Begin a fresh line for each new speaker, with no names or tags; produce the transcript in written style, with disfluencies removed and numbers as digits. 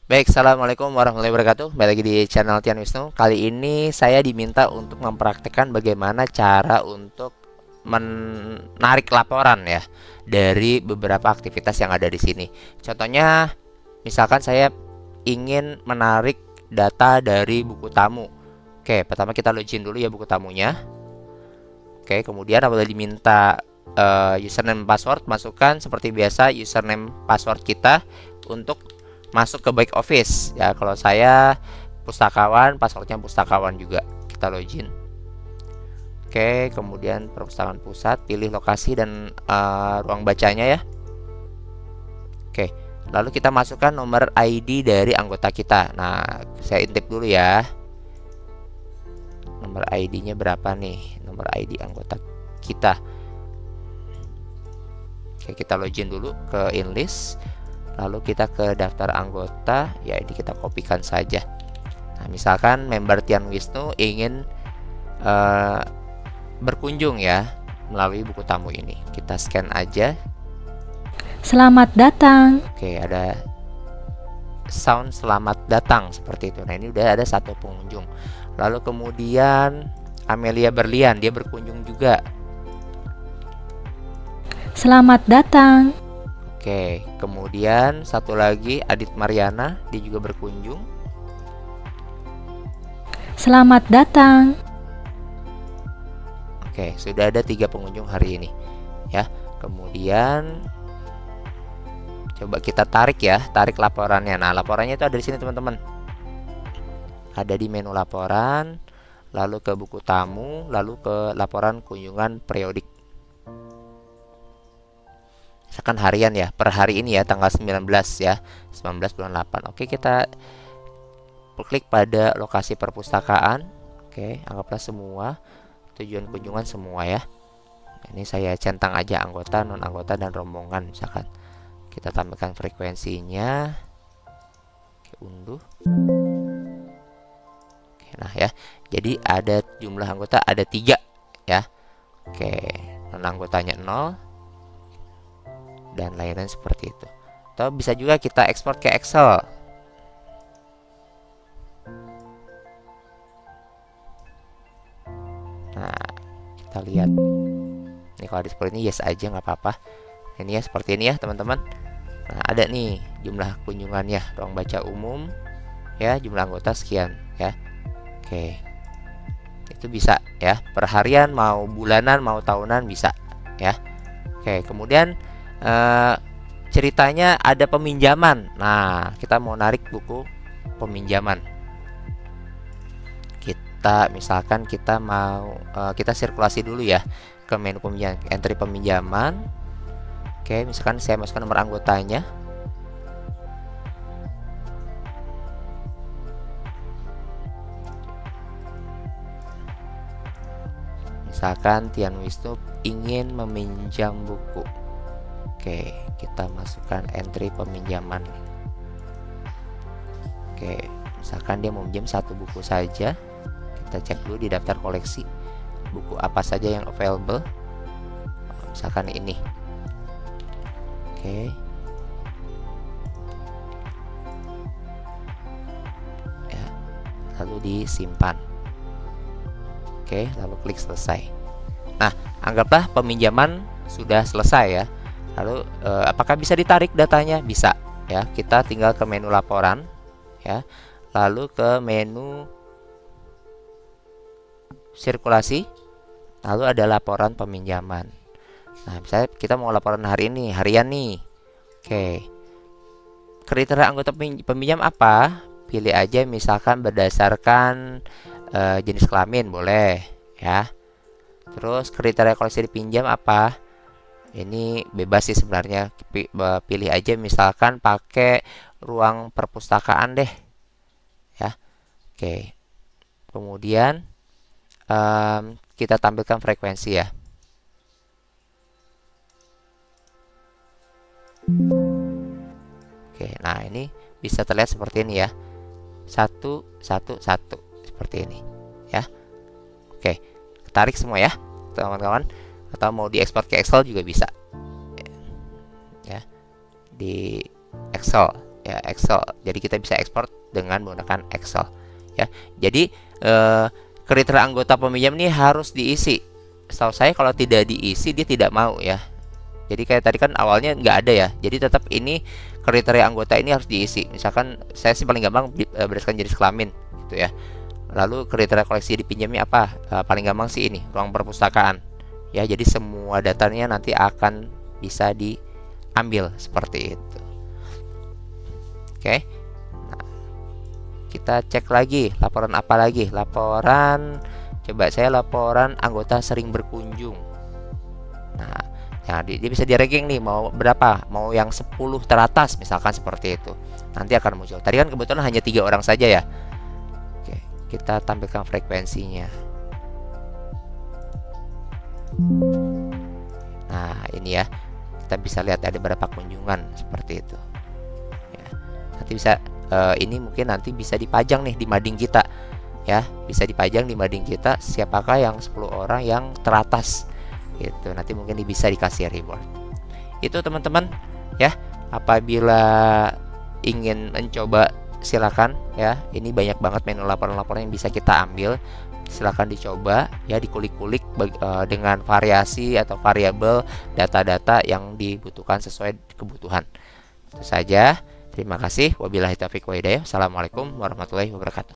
Baik, assalamualaikum warahmatullahi wabarakatuh. Kembali lagi di channel Tian Wisnu. Kali ini saya diminta untuk mempraktekkan bagaimana cara untuk menarik laporan ya dari beberapa aktivitas yang ada di sini. Contohnya, misalkan saya ingin menarik data dari buku tamu. Oke, pertama kita login dulu ya buku tamunya. Oke, kemudian apabila diminta username password, masukkan seperti biasa username password kita untuk masuk ke back office ya. Kalau saya pustakawan, passwordnya pustakawan juga. Kita login. Oke, kemudian perpustakaan pusat, pilih lokasi dan ruang bacanya ya. Oke, lalu kita masukkan nomor ID dari anggota kita. Nah, saya intip dulu ya. Nomor ID-nya berapa nih? Nomor ID anggota kita. Oke, kita login dulu ke inlist. Lalu kita ke daftar anggota, ya ini kita kopikan saja. Nah, misalkan member Tian Wisnu ingin berkunjung ya melalui buku tamu ini. Kita scan aja.
Selamat datang.
Oke, ada sound selamat datang seperti itu. Nah, ini udah ada satu pengunjung. Lalu kemudian Amelia Berlian, dia berkunjung juga.
Selamat datang.
Oke, kemudian satu lagi Adit Mariana, dia juga berkunjung.
Selamat datang.
Oke, sudah ada 3 pengunjung hari ini ya. Kemudian coba kita tarik ya, tarik laporannya. Nah, laporannya itu ada di sini teman-teman. Ada di menu laporan, lalu ke buku tamu, lalu ke laporan kunjungan periodik. Misalkan harian ya, per hari ini ya, tanggal 19 ya, 19 bulan 8. Oke, kita klik pada lokasi perpustakaan. Oke, anggaplah semua tujuan kunjungan semua ya. Ini saya centang aja anggota, non anggota dan rombongan misalkan. Kita tampilkan frekuensinya. Oke, unduh. Oke, nah ya. Jadi ada jumlah anggota ada 3 ya. Oke, non anggotanya 0 dan lain-lain seperti itu. Atau bisa juga kita ekspor ke Excel. Nah, kita lihat. Ini kalau di seperti ini yes aja nggak apa-apa. Ini ya seperti ini ya teman-teman. Nah, ada nih jumlah kunjungannya, ruang baca umum ya, jumlah anggota sekian ya. Oke. Itu bisa ya, per harian mau bulanan mau tahunan bisa ya. Oke, kemudian ceritanya ada peminjaman. Nah, kita mau narik buku peminjaman. Kita misalkan kita mau kita sirkulasi dulu ya ke menu peminjaman, entry peminjaman. Oke, misalkan saya masukkan nomor anggotanya. Misalkan Tian Wisnu ingin meminjam buku. Oke, kita masukkan entry peminjaman. Oke, misalkan dia mau minjam 1 buku saja. Kita cek dulu di daftar koleksi buku apa saja yang available. Misalkan ini. Oke. Ya, lalu disimpan. Oke, lalu klik selesai. Nah, anggaplah peminjaman sudah selesai ya. Lalu apakah bisa ditarik datanya? Bisa ya. Kita tinggal ke menu laporan ya. Lalu ke menu sirkulasi. Lalu ada laporan peminjaman. Nah, misalnya kita mau laporan hari ini, harian nih. Oke. Kriteria anggota peminjam apa? Pilih aja misalkan berdasarkan jenis kelamin boleh ya. Terus kriteria koleksi dipinjam apa? Ini bebas sih sebenarnya. Pilih aja misalkan pakai ruang perpustakaan deh ya. Oke. Kemudian kita tampilkan frekuensi ya. Oke, nah ini bisa terlihat seperti ini ya. 111 seperti ini ya. Oke, tarik semua ya teman-teman, atau mau diekspor ke Excel juga bisa ya, di Excel. ya, Excel. Jadi kita bisa ekspor dengan menggunakan Excel ya. Jadi kriteria anggota peminjam ini harus diisi. Setahu saya kalau tidak diisi dia tidak mau ya. Jadi kayak tadi kan awalnya nggak ada ya. Jadi tetap ini kriteria anggota ini harus diisi. Misalkan saya sih paling gampang berdasarkan jenis kelamin gitu ya. Lalu kriteria koleksi dipinjami apa? Paling gampang sih ini, ruang perpustakaan. Ya, jadi semua datanya nanti akan bisa diambil seperti itu. Oke. Nah, kita cek lagi laporan apa lagi? Laporan, coba saya laporan anggota sering berkunjung. Nah, ya, dia bisa di ranking nih, mau berapa, mau yang 10 teratas misalkan seperti itu, nanti akan muncul. Tadi kan kebetulan hanya 3 orang saja ya. Oke, kita tampilkan frekuensinya. Nah ini ya, kita bisa lihat ada berapa kunjungan seperti itu ya. Nanti bisa ini mungkin nanti bisa dipajang nih di mading kita ya, bisa dipajang di mading kita siapakah yang 10 orang yang teratas gitu. Nanti mungkin bisa dikasih reward. Itu teman-teman ya. Apabila ingin mencoba silakan ya. Ini banyak banget menu laporan-laporan yang bisa kita ambil. Silakan dicoba ya, dikulik-kulik dengan variasi atau variabel data-data yang dibutuhkan sesuai kebutuhan. Itu saja. Terima kasih. Wabillahi taufiq wa hidayah. Assalamualaikum warahmatullahi wabarakatuh.